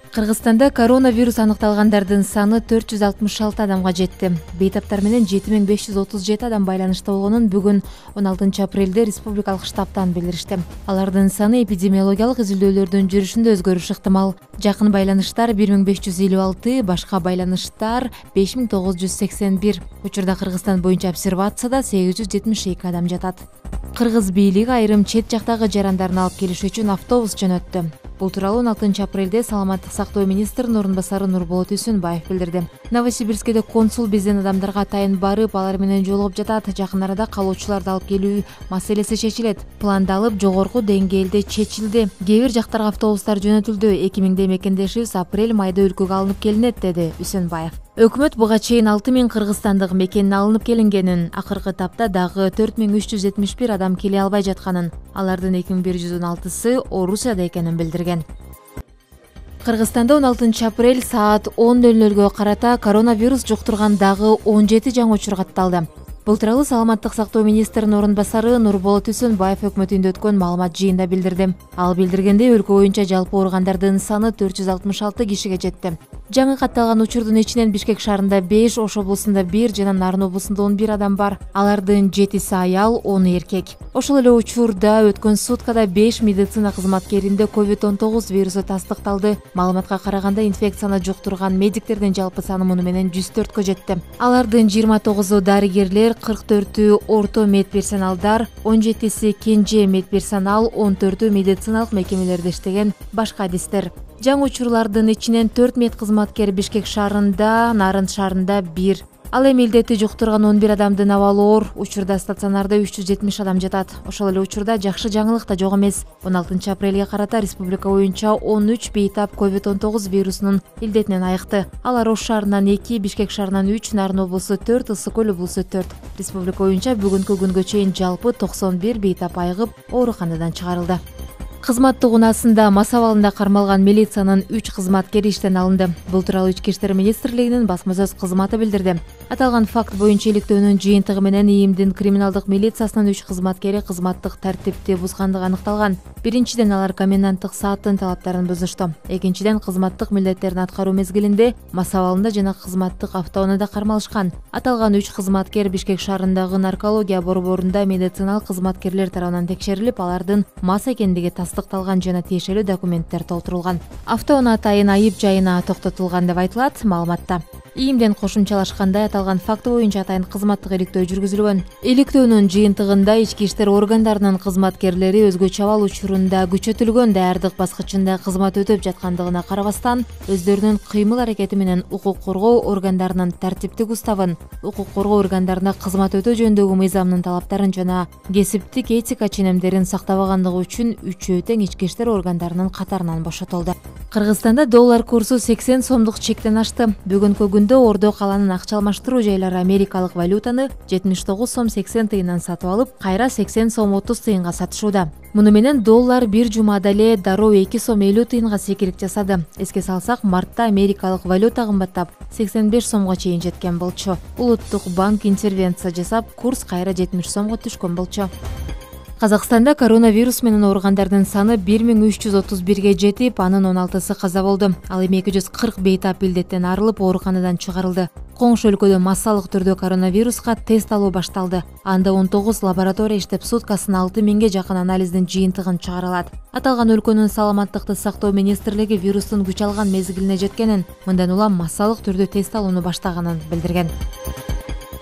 Кыргызстанда коронавирус аныкталгандардын саны 466 адамга жетти. Бейтаптар менен 7537 адам байланышта болгонун бүгүн 16 апрелде республикалык штабтан билдиришти. Алардын саны эпидемиологиялык изилдөөлөрдүн жүрүшүндө өзгөрүшү ыктымал. Жакын байланыштар 1556, башка байланыштар 5981. Учурда Кыргызстан боюнча обсервацияда 872 адам жатат. Кыргыз бийлиги айрым чет жактагы жарандарын алып келиш үчүн автобус жөнөттү. Бул тууралуу 16 апрелде саламаттык сактоо министринин орун басары Нурболот Үсүнбаев билдирди. Новосибирскеде консул бизден адамдарга атайын барып, алар менен жолугуп жатат. Жакын арада калуучуларды алып келүү маселеси чечилет. Пландалып, жогорку деңгээлде чечилди. Кээ бир жактарга автобустар жөнөтүлдү. 2000 мекендешибиз апрель-майда өлкөгө алынып келинет, деди Үсүнбаев. Өкмөт буга чейин 6000 кыргызстандык мекенин алынып келингенин, акыркы тапта дагы 4371 адам келе албай жатканын, алардын 2116сы Орусияда экенин билдирген. Кыргызстанда 16 апрель саат 10:00 карата коронавирус жуктурган дагы 17 жаңы учур катталды. Бул тууралуу саламаттык сактоо министринин орун басары Нурболот Үсүнбаев өкмөт үйүндө өткөн маалымат жыйында билдирди. Ал билдиргендей, өлкө боюнча жалпы ооругандардын саны 466 кишиге жетти. Жаңы катталган учурдун ичинен Бишкек шаарында 5, Ош облусунда 1 жана Нарын облусунда 11 адам бар. Алардын 7си аял, 10 эркек. Ошол эле учурда өткөн суткада 5 медицина кызматкеринде COVID-19 вирусу тастыкталды. Маалыматка караганда, инфекцияны жуктурган медиктердин жалпы саны муну менен 104кө жетти. Алардын 29у дарыгерлер, 44-ü орто медперсоналдар, 17си кенже медперсонал, 14-ü медициналык мекемелерде иштеген башка адистер. Жаңы учурлардын ичинен 4 мед кызматкер Бишкек шаарында, Нарын шаарында 1. Ал эми милдетти жуктурган 11 адамдын абалы оор. Учурда стационарда 370 адам жатат. Ошол эле учурда жакшы жаңылык да жок эмес. 16 апрелге карата республика боюнча 13 бейтап COVID-19 вирусунун илдетинен айыкты. Алар Ош шаарынан 2, Бишкек шаарынан 3, Нарын облусу 4, Ысык көл облусу 4. Республика боюнча бүгүнкү күнгө чейин жалпы 91 бейтап айыгып, ооруканадан чыгарылды. Кызматтык унаасында Мас Абалында Кармалган Милициянын 3 кызматкери иштен алынды. Бул тууралуу Ички иштер министрлигинин басма сөз кызматы билдирди. Аталган факт боюнча Иликтөөнүн жыйынтыгы менен ИИМдин криминалдык милициясынын 3 кызматкери кызматтык тартипти бузгандыгы аныкталган. Биринчиден алар коменданттык сааттын талаптарын бузушту. Экинчиден кызматтык милдеттерин аткаруу мезгилинде Мас Абалында жана кызматтык автоунаада кармалышкан. Аталган 3 кызматкер Бишкек шаарындагы наркология борборунда медициналык кызматкерлер тарабынан текшерилип, алардын мас экендиги тастыкталган жана тиешелүү документтер толтурулган. Автоунаа атайын айып жайына токтотулган деп айтылат маалыматта. ИИМдин кошумчалашкандай, аталган факт боюнча атайын кызматтык иликтөө жүргүзүлгөн. Иликтөөнүн жыйынтыгында ички иштер органдарынын кызматкерлери өзгөчө абал учурунда күчөтүлгөн даярдык баскычында кызмат өтөп жаткандыгына карабастан, өздөрүнүн кыймыл аракети менен укук коргоо органдарынын тартиптик уставын, укук коргоо органдарына кызмат өтөө жөнүндөгү мыйзамдын талаптарын жана кесиптик этика ченемдерин сактабагандыгы үчүн 3 тең ички иштер органдарынын катарынан бошотулду. Кыргызстанда доллар курсу 80 сомдук чектен ашты. Бүгүнкү күндө Ордо каланын акча алмаштыруу жайлары америкалык валютаны 79 сом 80 тыйындан сатып алып, кайра 80 сом 30 тыйынга сатышууда. Муну менен доллар бир жумада эле дароо 2 сом 50 тыйынга секирип жасады. Эске салсак, мартта америкалык валюта кымбаттап 85 сомго чейин жеткен болчу. Улуттук банк интервенция жасап, курс кайра 70 сомго түшкөн болчу. Казакстанда коронавирус менен ооругандардын саны 1331ге жетип, анын 16сы каза болду. Ал эми 240 бейтап илдеттен арылып, ооруканадан чыгарылды. Коңшу өлкөдө массалык түрдө коронавируска тест алуу башталды. Анда 19 лаборатория иштеп, суткасына 6000ге жакын анализдин жыйынтыгын чыгара алат. Аталган өлкөнүн саламаттыкты сактоо министрлиги вирустун күч алган мезгилине жеткенин, мындан улам массалык түрдө тест алууну баштаганын билдирген.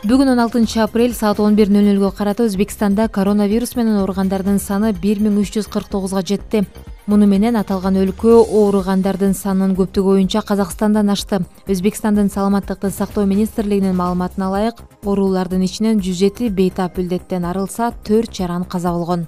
Бүгүн 16 апрель саат 11:00 карата Өзбекстанда коронавирус менен ооругандардын саны 1349га жетти. Муну менен аталган өлкө ооругандардын санынын көптүгү боюнча Казакстандан ашты. Өзбекстандын саламаттыкты сактоо министрлигинин маалыматына ылайык, оорулардын ичинен 107 бейтап илдеттен арылса, 4 жаран каза болгон.